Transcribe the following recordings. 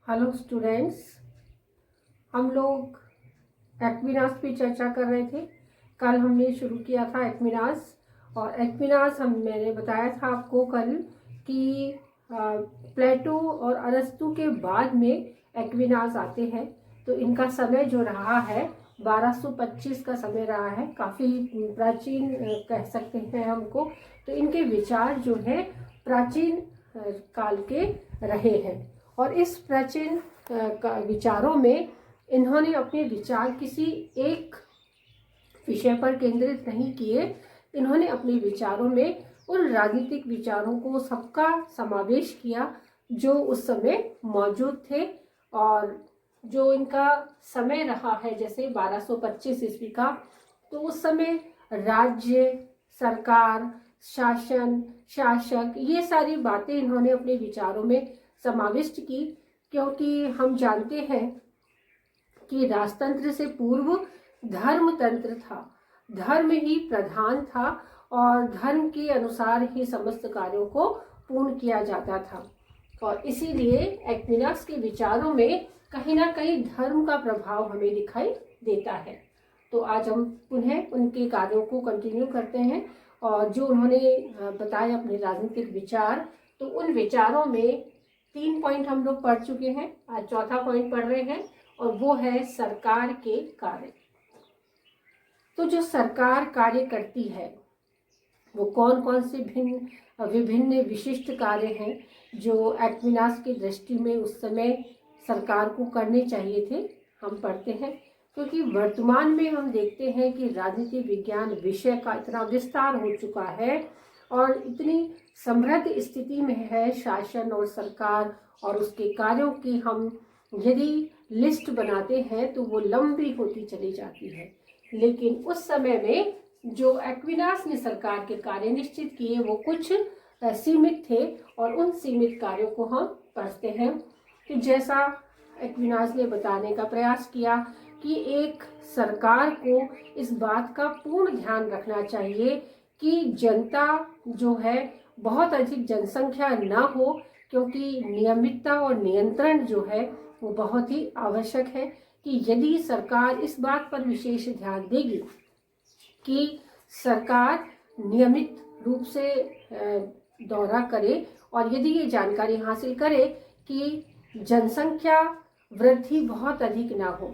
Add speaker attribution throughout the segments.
Speaker 1: Hello students, हम लोग Aquinas पे चर्चा कर रहे थे। कल हमने शुरू किया था एक्विनास, और एक्विनास मैंने बताया था आपको कल कि प्लेटो और अरस्तु के बाद में एक्विनास आते हैं। तो इनका समय जो रहा है 1225 का समय रहा है, काफ़ी प्राचीन कह सकते हैं हमको। तो इनके विचार जो है प्राचीन काल के रहे हैं, और इस प्राचीन विचारों में इन्होंने अपने विचार किसी एक विषय पर केंद्रित नहीं किए। इन्होंने अपने विचारों में उन राजनीतिक विचारों को सबका समावेश किया जो उस समय मौजूद थे। और जो इनका समय रहा है जैसे 1225 ईस्वी का, तो उस समय राज्य, सरकार, शासन, शासक, ये सारी बातें इन्होंने अपने विचारों में समाविष्ट की। क्योंकि हम जानते हैं कि राजतंत्र से पूर्व धर्मतंत्र था, धर्म ही प्रधान था और धर्म के अनुसार ही समस्त कार्यों को पूर्ण किया जाता था। और इसीलिए एक्विनास के विचारों में कहीं ना कहीं धर्म का प्रभाव हमें दिखाई देता है। तो आज हम पुनः उनके कार्यों को कंटिन्यू करते हैं, और जो उन्होंने बताए अपने राजनीतिक विचार, तो उन विचारों में 3 पॉइंट हम लोग पढ़ चुके हैं। आज चौथा पॉइंट पढ़ रहे हैं, और वो है सरकार के कार्य। तो जो सरकार कार्य करती है वो कौन कौन से विभिन्न विशिष्ट कार्य हैं जो एक्विनास की दृष्टि में उस समय सरकार को करने चाहिए थे, हम पढ़ते हैं। क्योंकि वर्तमान में हम देखते हैं कि राजनीति विज्ञान विषय का इतना विस्तार हो चुका है और इतनी समृद्ध स्थिति में है शासन और सरकार और उसके कार्यों की, हम यदि लिस्ट बनाते हैं तो वो लंबी होती चली जाती है। लेकिन उस समय में जो एक्विनास ने सरकार के कार्य निश्चित किए वो कुछ सीमित थे, और उन सीमित कार्यों को हम पढ़ते हैं। कि जैसा एक्विनास ने बताने का प्रयास किया कि एक सरकार को इस बात का पूर्ण ध्यान रखना चाहिए कि जनता जो है बहुत अधिक जनसंख्या ना हो, क्योंकि नियमितता और नियंत्रण जो है वो बहुत ही आवश्यक है। कि यदि सरकार इस बात पर विशेष ध्यान देगी कि सरकार नियमित रूप से दौरा करे, और यदि ये जानकारी हासिल करे कि जनसंख्या वृद्धि बहुत अधिक ना हो,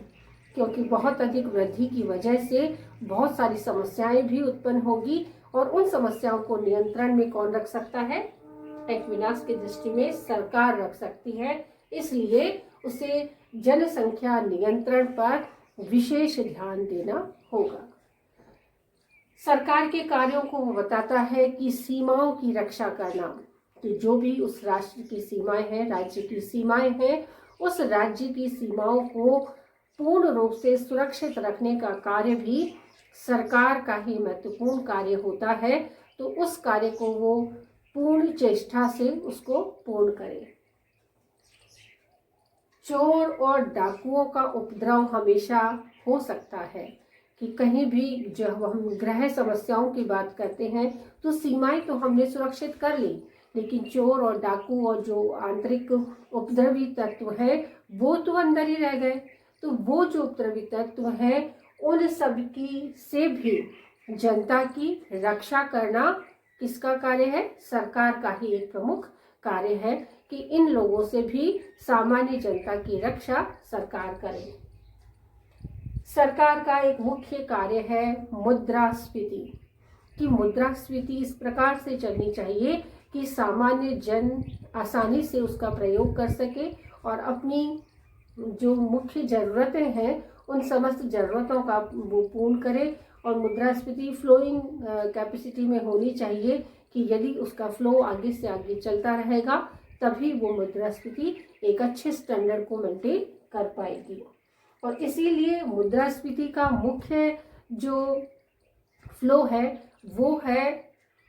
Speaker 1: क्योंकि बहुत अधिक वृद्धि की वजह से बहुत सारी समस्याएं भी उत्पन्न होगी, और उन समस्याओं को नियंत्रण में कौन रख सकता है? एक्विनास की दृष्टि में सरकार रख सकती है। इसलिए उसे जनसंख्या नियंत्रण पर विशेष ध्यान देना होगा। सरकार के कार्यों को वो बताता है कि सीमाओं की रक्षा करना, कि जो भी उस राष्ट्र की सीमाएं हैं, राज्य की सीमाएं हैं, उस राज्य की सीमाओं को पूर्ण रूप से सुरक्षित रखने का कार्य भी सरकार का ही महत्वपूर्ण कार्य होता है। तो उस कार्य को वो पूर्ण चेष्टा से उसको पूर्ण करे। चोर और डाकुओं का उपद्रव हमेशा हो सकता है, कि कहीं भी जब हम गृह समस्याओं की बात करते हैं तो सीमाएं तो हमने सुरक्षित कर ली, लेकिन चोर और डाकू और जो आंतरिक उपद्रवी तत्व है वो तो अंदर ही रह गए। तो वो जो उपद्रवी तत्व है उन सब की से भी जनता की रक्षा करना किसका कार्य है? सरकार का ही एक प्रमुख कार्य है कि इन लोगों से भी सामान्य जनता की रक्षा सरकार करे। सरकार का एक मुख्य कार्य है मुद्रास्फीति, कि मुद्रास्फीति इस प्रकार से चलनी चाहिए कि सामान्य जन आसानी से उसका प्रयोग कर सके और अपनी जो मुख्य ज़रूरतें हैं उन समस्त ज़रूरतों का वो पूर्ण करे। और मुद्रास्फीति फ्लोइंग कैपेसिटी में होनी चाहिए, कि यदि उसका फ्लो आगे से आगे चलता रहेगा तभी वो मुद्रास्फीति एक अच्छे स्टैंडर्ड को मेंटेन कर पाएगी। और इसीलिए मुद्रास्फीति का मुख्य जो फ्लो है वो है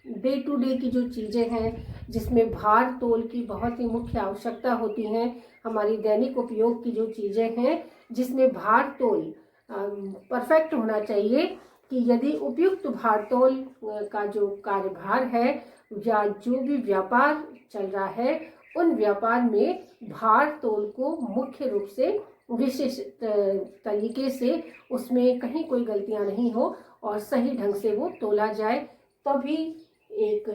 Speaker 1: डे टू डे की जो चीज़ें हैं, जिसमें भार तोल की बहुत ही मुख्य आवश्यकता होती है। हमारी दैनिक उपयोग की जो चीज़ें हैं जिसमें भार तोल परफेक्ट होना चाहिए, कि यदि उपयुक्त भार तोल का जो कार्यभार है या जो भी व्यापार चल रहा है उन व्यापार में भार तोल को मुख्य रूप से विशेष तरीके से उसमें कहीं कोई गलतियां नहीं हो और सही ढंग से वो तोला जाए, तभी एक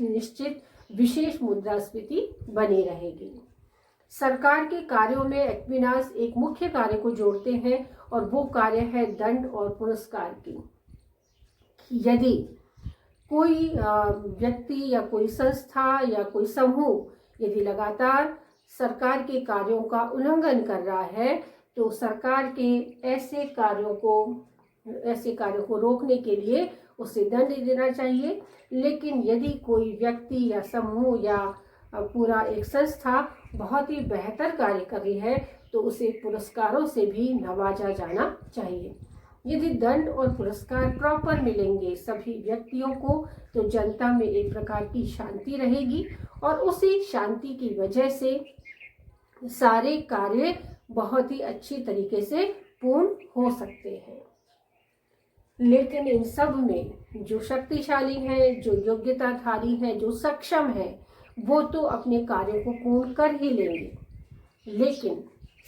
Speaker 1: निश्चित विशेष मुद्रास्फीति बनी रहेगी। सरकार के कार्यों में एक्विनास एक मुख्य कार्य को जोड़ते हैं और वो कार्य है दंड और पुरस्कार की। यदि कोई व्यक्ति या कोई संस्था या कोई समूह यदि लगातार सरकार के कार्यों का उल्लंघन कर रहा है तो सरकार के ऐसे कार्यों को रोकने के लिए उसे दंड देना चाहिए। लेकिन यदि कोई व्यक्ति या समूह या पूरा एक संस्था बहुत ही बेहतर कार्य कर रही है तो उसे पुरस्कारों से भी नवाजा जाना चाहिए। यदि दंड और पुरस्कार प्रॉपर मिलेंगे सभी व्यक्तियों को तो जनता में एक प्रकार की शांति रहेगी और उसी शांति की वजह से सारे कार्य बहुत ही अच्छी तरीके से पूर्ण हो सकते हैं। लेकिन इन सब में जो शक्तिशाली हैं, जो योग्यताधारी हैं, जो सक्षम हैं, वो तो अपने कार्यों को पूर्ण कर ही लेंगे। लेकिन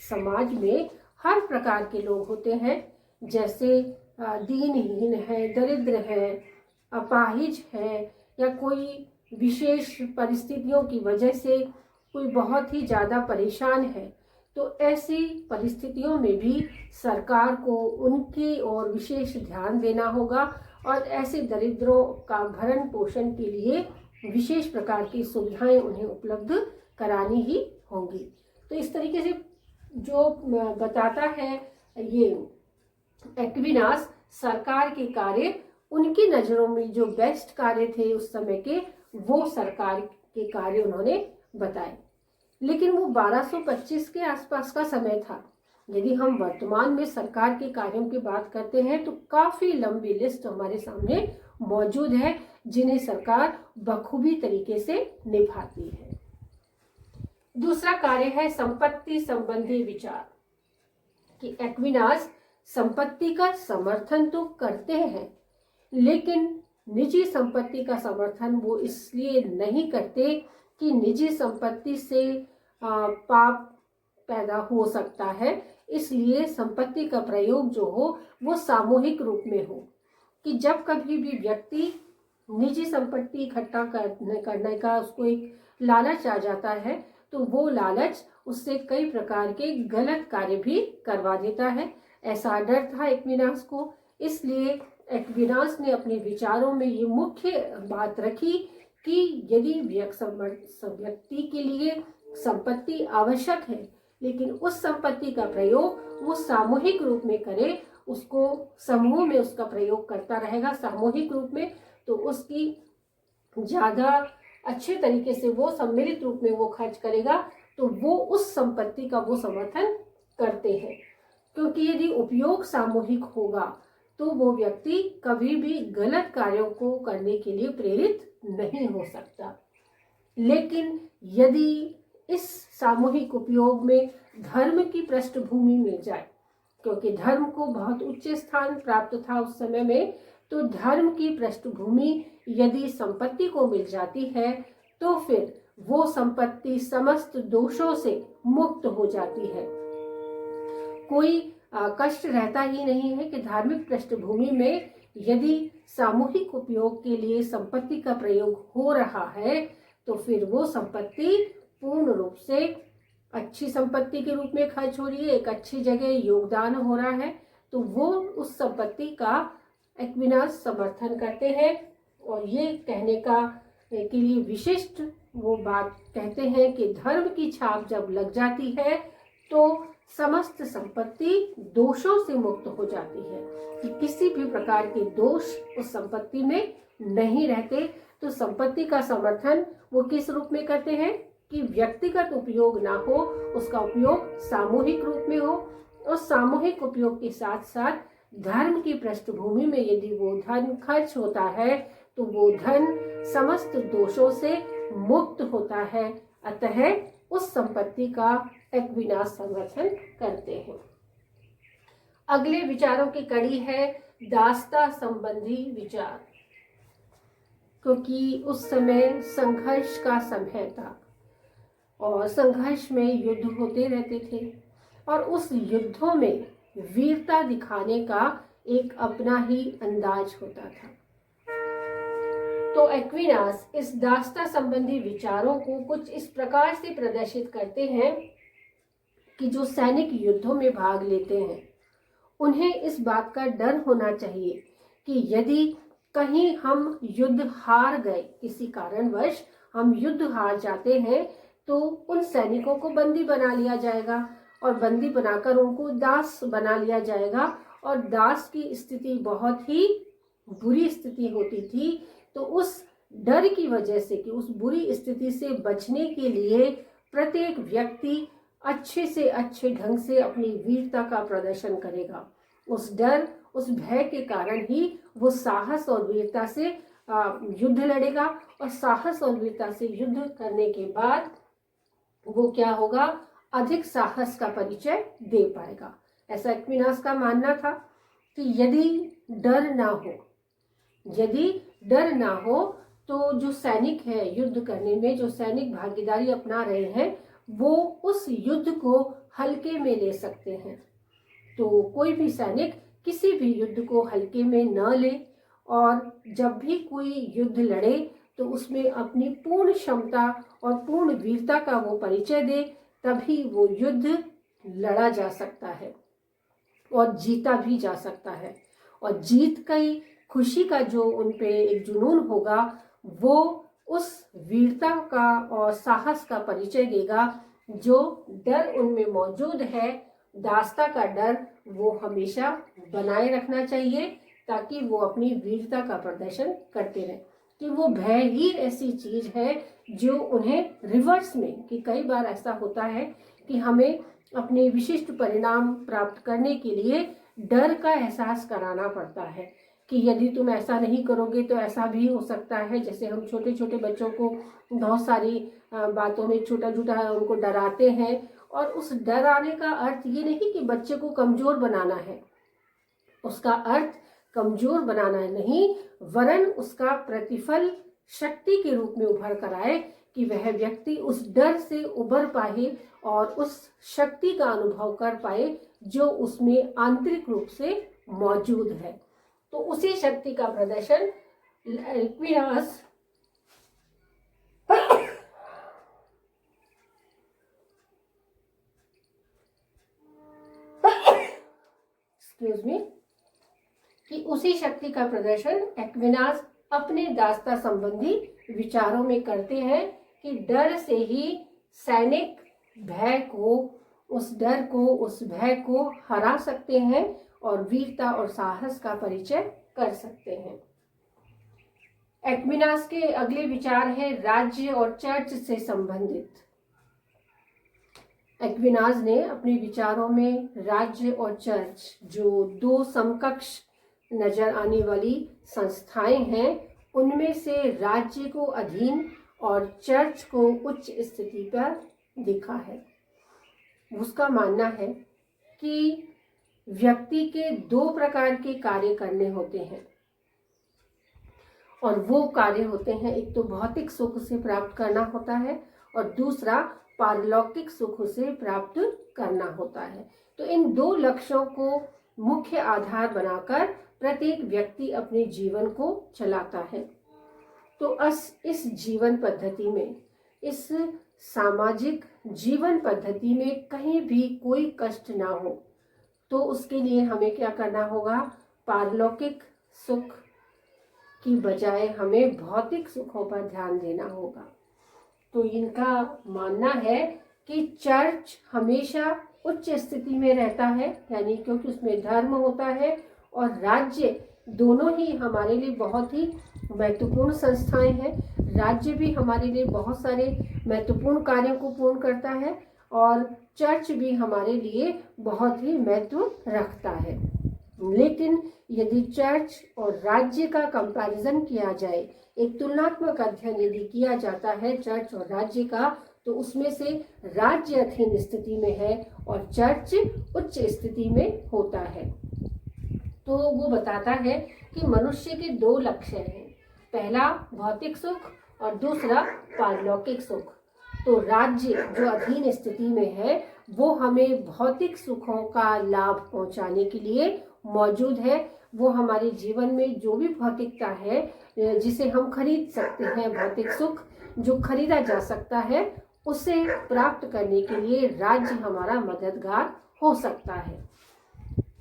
Speaker 1: समाज में हर प्रकार के लोग होते हैं, जैसे दीनहीन है, दरिद्र है, अपाहिज है, या कोई विशेष परिस्थितियों की वजह से कोई बहुत ही ज़्यादा परेशान है, तो ऐसी परिस्थितियों में भी सरकार को उनकी ओर विशेष ध्यान देना होगा और ऐसे दरिद्रों का भरण पोषण के लिए विशेष प्रकार की सुविधाएं उन्हें उपलब्ध करानी ही होंगी। तो इस तरीके से जो बताता है ये एक्विनास सरकार के कार्य, उनकी नज़रों में जो बेस्ट कार्य थे उस समय के, वो सरकार के कार्य उन्होंने बताए। लेकिन वो 1225 के आसपास का समय था। यदि हम वर्तमान में सरकार के कार्यों की बात करते हैं तो काफ़ी लंबी लिस्ट हमारे सामने मौजूद है जिन्हें सरकार बखूबी तरीके से निभाती है। दूसरा कार्य है संपत्ति संबंधी विचार, कि एक्विनास संपत्ति का समर्थन तो करते हैं लेकिन निजी संपत्ति का समर्थन वो इसलिए नहीं करते कि निजी संपत्ति से पाप पैदा हो सकता है, इसलिए संपत्ति का प्रयोग जो हो वो सामूहिक रूप में हो। कि जब कभी भी व्यक्ति निजी संपत्ति इकट्ठा करने का उसको एक लालच आ जाता है तो वो लालच उससे कई प्रकार के गलत कार्य भी करवा देता है। ऐसा डर था एक्विनास को, इसलिए एक्विनास ने अपने विचारों में ये मुख्य बात रखी कि यदि व्यक्ति के लिए संपत्ति आवश्यक है लेकिन उस संपत्ति का प्रयोग वो सामूहिक रूप में करे, उसको समूह में उसका प्रयोग करता रहेगा सामूहिक रूप में, तो उसकी ज़्यादा अच्छे तरीके से वो सम्मिलित रूप में वो खर्च करेगा, तो वो उस संपत्ति का वो समर्थन करते हैं। क्योंकि यदि उपयोग सामूहिक होगा तो वो व्यक्ति कभी भी गलत कार्यों को करने के लिए प्रेरित नहीं हो सकता। लेकिन यदि इस सामूहिक उपयोग में धर्म की पृष्ठभूमि मिल जाए, क्योंकि धर्म को बहुत उच्च स्थान प्राप्त था उस समय में, तो धर्म की पृष्ठभूमि यदि संपत्ति को मिल जाती है तो फिर वो संपत्ति समस्त दोषों से मुक्त हो जाती है। कोई कष्ट रहता ही नहीं है कि धार्मिक पृष्ठभूमि में यदि सामूहिक उपयोग के लिए संपत्ति का प्रयोग हो रहा है तो फिर वो संपत्ति पूर्ण रूप से अच्छी संपत्ति के रूप में खर्च हो रही है, एक अच्छी जगह योगदान हो रहा है, तो वो उस संपत्ति का एक्विनास समर्थन करते हैं। और ये कहने के लिए विशिष्ट वो बात कहते हैं कि धर्म की छाप जब लग जाती है तो समस्त संपत्ति दोषों से मुक्त हो जाती है, कि किसी भी प्रकार के दोष उस संपत्ति में नहीं रहते। तो संपत्ति का समर्थन वो किस रूप में करते हैं कि व्यक्तिगत उपयोग ना हो, उसका उपयोग सामूहिक रूप में हो, और सामूहिक उपयोग के साथ साथ धर्म की पृष्ठभूमि में यदि वो धन खर्च होता है तो वो धन समस्त दोषों से मुक्त होता है। अतः उस संपत्ति का एक्विनास समर्थन करते हैं। अगले विचारों की कड़ी है दासता संबंधी विचार, क्योंकि उस समय संघर्ष का समय था। और संघर्ष में युद्ध होते रहते थे और उस युद्धों में वीरता दिखाने का एक अपना ही अंदाज होता था। तो एक्विनास इस दास्ता संबंधी विचारों को कुछ इस प्रकार से प्रदर्शित करते हैं कि जो सैनिक युद्धों में भाग लेते हैं उन्हें इस बात का डर होना चाहिए कि यदि कहीं हम युद्ध हार गए, किसी कारणवश हम युद्ध हार जाते हैं, तो उन सैनिकों को बंदी बना लिया जाएगा और बंदी बनाकर उनको दास बना लिया जाएगा और दास की स्थिति बहुत ही बुरी स्थिति होती थी। तो उस डर की वजह से कि उस बुरी स्थिति से बचने के लिए प्रत्येक व्यक्ति अच्छे से अच्छे ढंग से अपनी वीरता का प्रदर्शन करेगा। उस डर, उस भय के कारण ही वो साहस और वीरता से युद्ध लड़ेगा और साहस और वीरता से युद्ध करने के बाद वो क्या होगा, अधिक साहस का परिचय दे पाएगा। ऐसा एक्विनास का मानना था कि यदि डर ना हो तो जो सैनिक है युद्ध करने में, जो सैनिक भागीदारी अपना रहे हैं, वो उस युद्ध को हल्के में ले सकते हैं। तो कोई भी सैनिक किसी भी युद्ध को हल्के में न ले और जब भी कोई युद्ध लड़े तो उसमें अपनी पूर्ण क्षमता और पूर्ण वीरता का वो परिचय दे, तभी वो युद्ध लड़ा जा सकता है और जीता भी जा सकता है। और जीत की खुशी का जो उन पे एक जुनून होगा, वो उस वीरता का और साहस का परिचय देगा। जो डर उनमें मौजूद है, दास्ता का डर, वो हमेशा बनाए रखना चाहिए ताकि वो अपनी वीरता का प्रदर्शन करते रहें। कि वो भय ही ऐसी चीज है जो उन्हें रिवर्स में, कि कई बार ऐसा होता है कि हमें अपने विशिष्ट परिणाम प्राप्त करने के लिए डर का एहसास कराना पड़ता है कि यदि तुम ऐसा नहीं करोगे तो ऐसा भी हो सकता है। जैसे हम छोटे छोटे बच्चों को बहुत सारी बातों में छोटा छोटा उनको डराते हैं और उस डराने का अर्थ ये नहीं कि बच्चे को कमजोर बनाना है, उसका अर्थ कमजोर बनाना नहीं, वरन उसका प्रतिफल शक्ति के रूप में उभर कर आए कि वह व्यक्ति उस डर से उबर पाए और उस शक्ति का अनुभव कर पाए जो उसमें आंतरिक रूप से मौजूद है। तो उसी शक्ति का प्रदर्शन एक्विनास कि उसी शक्ति का प्रदर्शन एक्विनास अपने दास्ता संबंधी विचारों में करते हैं कि डर से ही सैनिक उस भय को हरा सकते हैं और वीरता और साहस का परिचय कर सकते हैं। एक्विनास के अगले विचार है राज्य और चर्च से संबंधित। एक्विनास ने अपने विचारों में राज्य और चर्च, जो दो समकक्ष नजर आने वाली संस्थाएं हैं, उनमें से राज्य को अधीन और चर्च को उच्च स्थिति पर देखा है। उसका मानना है कि व्यक्ति के दो प्रकार के कार्य करने होते हैं और वो कार्य होते हैं, एक तो भौतिक सुख से प्राप्त करना होता है और दूसरा पारलौकिक सुख से प्राप्त करना होता है। तो इन दो लक्ष्यों को मुख्य आधार बनाकर प्रत्येक व्यक्ति अपने जीवन को चलाता है। तो इस जीवन पद्धति में, इस सामाजिक जीवन पद्धति में कहीं भी कोई कष्ट ना हो, तो उसके लिए हमें क्या करना होगा, पारलौकिक सुख की बजाय हमें भौतिक सुखों पर ध्यान देना होगा। तो इनका मानना है कि चर्च हमेशा उच्च स्थिति में रहता है, यानी क्योंकि उसमें धर्म होता है, और राज्य, दोनों ही हमारे लिए बहुत ही महत्वपूर्ण संस्थाएं हैं। राज्य भी हमारे लिए बहुत सारे महत्वपूर्ण कार्यों को पूर्ण करता है और चर्च भी हमारे लिए बहुत ही महत्व रखता है। लेकिन यदि चर्च और राज्य का कंपैरिजन किया जाए, एक तुलनात्मक अध्ययन यदि किया जाता है चर्च और राज्य का, तो उसमें से राज्य अधीन स्थिति में है और चर्च उच्च स्थिति में होता है। तो वो बताता है कि मनुष्य के दो लक्ष्य हैं, पहला भौतिक सुख और दूसरा पारलौकिक सुख। तो राज्य जो अधीन स्थिति में है वो हमें भौतिक सुखों का लाभ पहुंचाने के लिए मौजूद है। वो हमारे जीवन में जो भी भौतिकता है जिसे हम खरीद सकते हैं, भौतिक सुख जो खरीदा जा सकता है, उसे प्राप्त करने के लिए राज्य हमारा मददगार हो सकता है,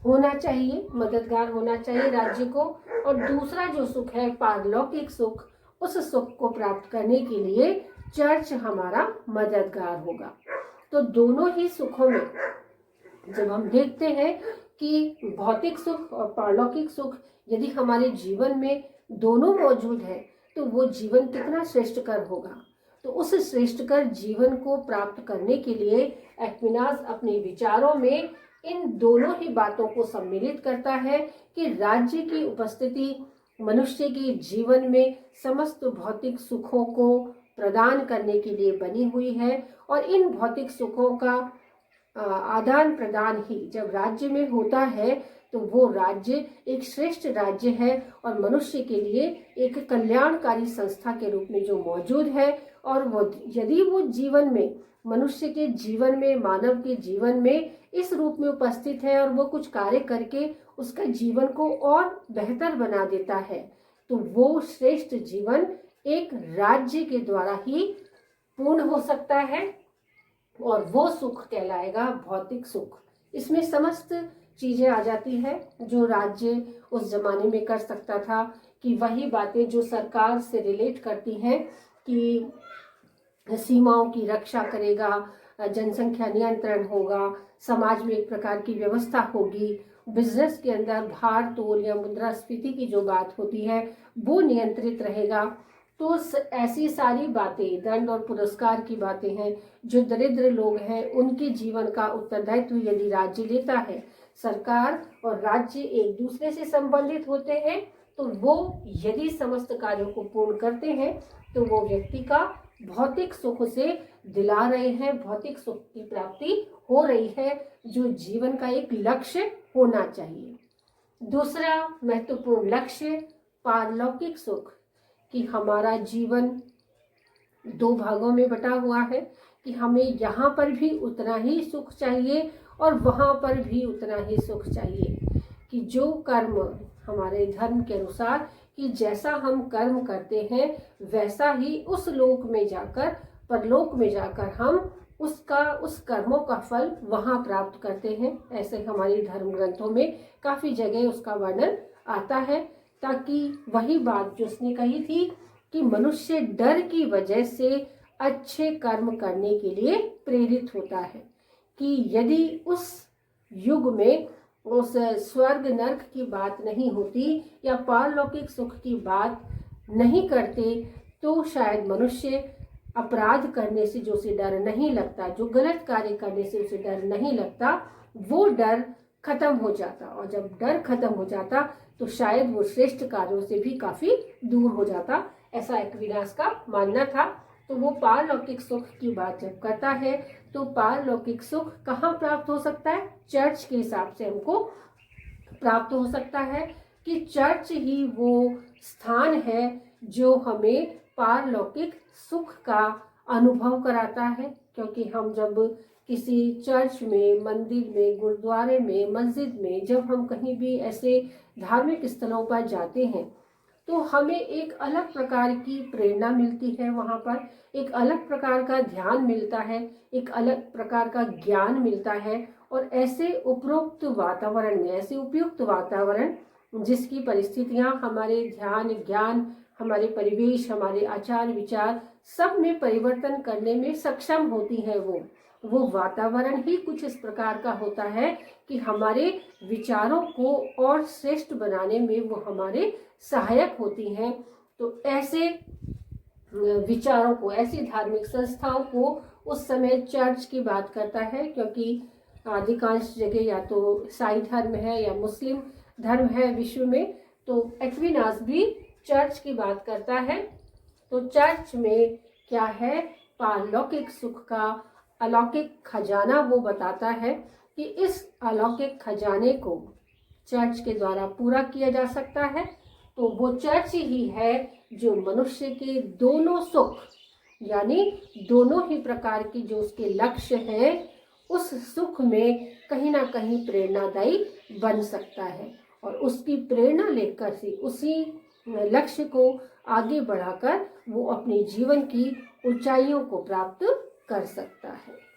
Speaker 1: होना चाहिए, मददगार होना चाहिए राज्य को। और दूसरा जो सुख है पारलौकिक सुख, उस सुख को प्राप्त करने के लिए चर्च हमारा मददगार होगा। तो दोनों ही सुखों में जब हम देखते हैं कि भौतिक सुख और पारलौकिक सुख यदि हमारे जीवन में दोनों मौजूद है तो वो जीवन कितना श्रेष्ठकर होगा। तो उस श्रेष्ठकर जीवन को प्राप्त करने के लिए एक्विनास अपने विचारों में इन दोनों ही बातों को सम्मिलित करता है कि राज्य की उपस्थिति मनुष्य के जीवन में समस्त भौतिक सुखों को प्रदान करने के लिए बनी हुई है। और इन भौतिक सुखों का आदान प्रदान ही जब राज्य में होता है तो वो राज्य एक श्रेष्ठ राज्य है और मनुष्य के लिए एक कल्याणकारी संस्था के रूप में जो मौजूद है। और वो यदि वो जीवन में, मनुष्य के जीवन में, मानव के जीवन में इस रूप में उपस्थित है और वो कुछ कार्य करके उसका जीवन को और बेहतर बना देता है, तो वो श्रेष्ठ जीवन एक राज्य के द्वारा ही पूर्ण हो सकता है और वो सुख कहलाएगा भौतिक सुख। इसमें समस्त चीजें आ जाती है जो राज्य उस जमाने में कर सकता था, कि वही बातें जो सरकार से रिलेट करती हैं कि सीमाओं की रक्षा करेगा, जनसंख्या नियंत्रण होगा, समाज में एक प्रकार की व्यवस्था होगी, बिजनेस के अंदर भार तोल या मुद्रास्फीति की जो बात होती है वो नियंत्रित रहेगा। तो ऐसी सारी बातें, दंड और पुरस्कार की बातें हैं, जो दरिद्र लोग हैं उनके जीवन का उत्तरदायित्व यदि राज्य लेता है, सरकार और राज्य एक दूसरे से संबंधित होते हैं, तो वो यदि समस्त कार्यों को पूर्ण करते हैं तो वो व्यक्ति का भौतिक सुख से दिला रहे हैं, भौतिक सुख की प्राप्ति हो रही है, जो जीवन का एक लक्ष्य होना चाहिए। दूसरा महत्वपूर्ण लक्ष्य पारलौकिक सुख, कि हमारा जीवन दो भागों में बटा हुआ है, कि हमें यहाँ पर भी उतना ही सुख चाहिए और वहाँ पर भी उतना ही सुख चाहिए। कि जो कर्म हमारे धर्म के अनुसार, कि जैसा हम कर्म करते हैं वैसा ही उस लोक में जाकर, परलोक में जाकर हम उस कर्मों का फल वहाँ प्राप्त करते हैं। ऐसे हमारे धर्म ग्रंथों में काफ़ी जगह उसका वर्णन आता है, ताकि वही बात जो उसने कही थी कि मनुष्य डर की वजह से अच्छे कर्म करने के लिए प्रेरित होता है। कि यदि उस युग में उस स्वर्ग नर्क की बात नहीं होती या पारलौकिक सुख की बात नहीं करते, तो शायद मनुष्य अपराध करने से जो उसे डर नहीं लगता, जो गलत कार्य करने से उसे डर नहीं लगता, वो डर खत्म हो जाता। और जब डर खत्म हो जाता तो शायद वो श्रेष्ठ कार्यों से भी काफी दूर हो जाता, ऐसा एक्विनास का मानना था। तो वो पारलौकिक सुख की बात जब करता है तो पारलौकिक सुख कहाँ प्राप्त हो सकता है? चर्च के हिसाब से हमको प्राप्त हो सकता है, कि चर्च ही वो स्थान है जो हमें पारलौकिक सुख का अनुभव कराता है। क्योंकि हम जब किसी चर्च में, मंदिर में, गुरुद्वारे में, मस्जिद में, जब हम कहीं भी ऐसे धार्मिक स्थलों पर जाते हैं तो हमें एक अलग प्रकार की प्रेरणा मिलती है, वहाँ पर एक अलग प्रकार का ध्यान मिलता है, एक अलग प्रकार का ज्ञान मिलता है। और ऐसे उपरोक्त वातावरण में, ऐसे उपयुक्त वातावरण जिसकी परिस्थितियाँ हमारे ध्यान, ज्ञान, हमारे परिवेश, हमारे आचार विचार सब में परिवर्तन करने में सक्षम होती है, वो वातावरण ही कुछ इस प्रकार का होता है कि हमारे विचारों को और श्रेष्ठ बनाने में वो हमारे सहायक होती हैं। तो ऐसे विचारों को, ऐसी धार्मिक संस्थाओं को उस समय चर्च की बात करता है, क्योंकि अधिकांश जगह या तो ईसाई धर्म है या मुस्लिम धर्म है विश्व में, तो एक्विनास भी चर्च की बात करता है। तो चर्च में क्या है? पारलौकिक सुख का अलौकिक खजाना वो बताता है कि इस अलौकिक खजाने को चर्च के द्वारा पूरा किया जा सकता है। तो वो चर्च ही है जो मनुष्य के दोनों सुख, यानी दोनों ही प्रकार की जो उसके लक्ष्य हैं उस सुख में कहीं ना कहीं प्रेरणादायी बन सकता है और उसकी प्रेरणा लेकर से उसी लक्ष्य को आगे बढ़ाकर वो अपने जीवन की ऊंचाइयों को प्राप्त कर सकता है।